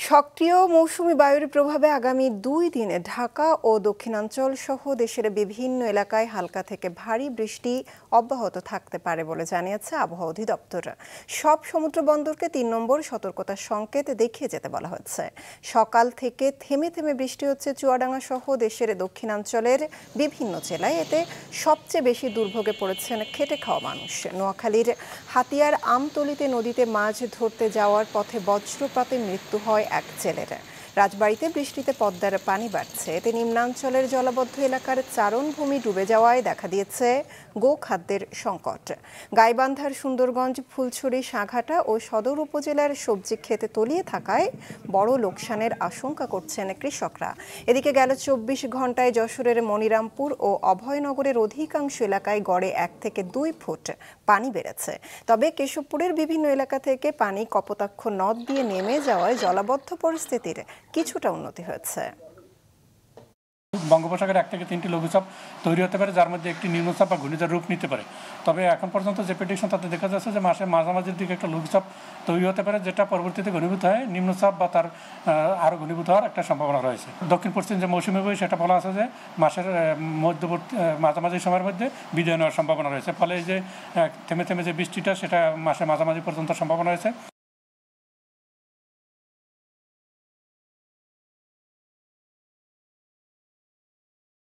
সক্রিয় মৌসুমি বায়ুর প্রভাবে আগামী 2 দিনে ঢাকা ও দক্ষিণাঞ্চল সহ দেশের বিভিন্ন এলাকায় হালকা থেকে ভারী বৃষ্টি অব্যাহত থাকতে পারে বলে জানিয়েছে আবহাওয়া অধিদপ্তর। সব সমুদ্র বন্দরকে 3 নম্বর সতর্কতা সংকেত দেখিয়ে যেতে বলা হয়েছে। সকাল থেকে থেমে থেমে বৃষ্টি হচ্ছে চুয়াডাঙ্গা সহ দেশের দক্ষিণাঞ্চলের বিভিন্ন জেলায়। এতে সবচেয়ে বেশি দুর্ভোগে পড়েছেন খেটে খাওয়া মানুষ। নোয়াখালীর হাতিয়ার আমতলীতে নদীতে মাছ ধরতে যাওয়ার পথে বজ্রপাতে মৃত্যু হয় এক ছেলের। রাজবাড়ীতে বৃষ্টিতে পদ্মার পানি বাড়ছে। এতে নিম্নাঞ্চলের জলাবদ্ধ এলাকার চারণভূমি ডুবে যাওয়ায় দেখা দিয়েছে গোখাদ্যের সংকট। গাইবান্ধার সুন্দরগঞ্জ, ফুলছড়ি, সাঘাটা ও সদর উপজেলার সবজি ক্ষেতে তলিয়ে থাকায় বড় লোকসানের আশঙ্কা করছেন কৃষকরা। এদিকে গেল 24 ঘন্টায় যশোরের মনিরামপুর ও অভয়নগরের অধিকাংশ এলাকায় গড়ে 1 থেকে 2 ফুট পানি বেড়েছে। তবে কেশবপুরের বিভিন্ন এলাকা থেকে পানি কপোতাক্ষ নদ দিয়ে নেমে যাওয়ায় জলাবদ্ধ পরিস্থিতির কিছুটা উন্নতি হয়েছে। বঙ্গোপসাগরে 1 থেকে 3টি লঘুচাপ তৈরি হতে পারে, যার মধ্যে একটি নিম্নচাপ বা ঘূর্ণিঝড় রূপ নিতে পারে। তবে এখন পর্যন্ত যে প্রেডিকশন তাতে দেখা যাচ্ছে যে মাসের মাঝামাঝির দিকে একটা লঘুচাপ তৈরি হতে পারে, যেটা পরবর্তীতে ঘনীভূত হয় নিম্নচাপ বা তার আরও ঘনীভূত হওয়ার একটা সম্ভাবনা রয়েছে। দক্ষিণ পশ্চিম যে মৌসুমী বায়ু, সেটা বলা আছে যে মাসের মধ্যবর্তী মাঝামাঝি সময়ের মধ্যে বিদায় নেওয়ার সম্ভাবনা রয়েছে। ফলে এই যে থেমে থেমে যে বৃষ্টিটা, সেটা মাসের মাঝামাঝি পর্যন্ত সম্ভাবনা রয়েছে।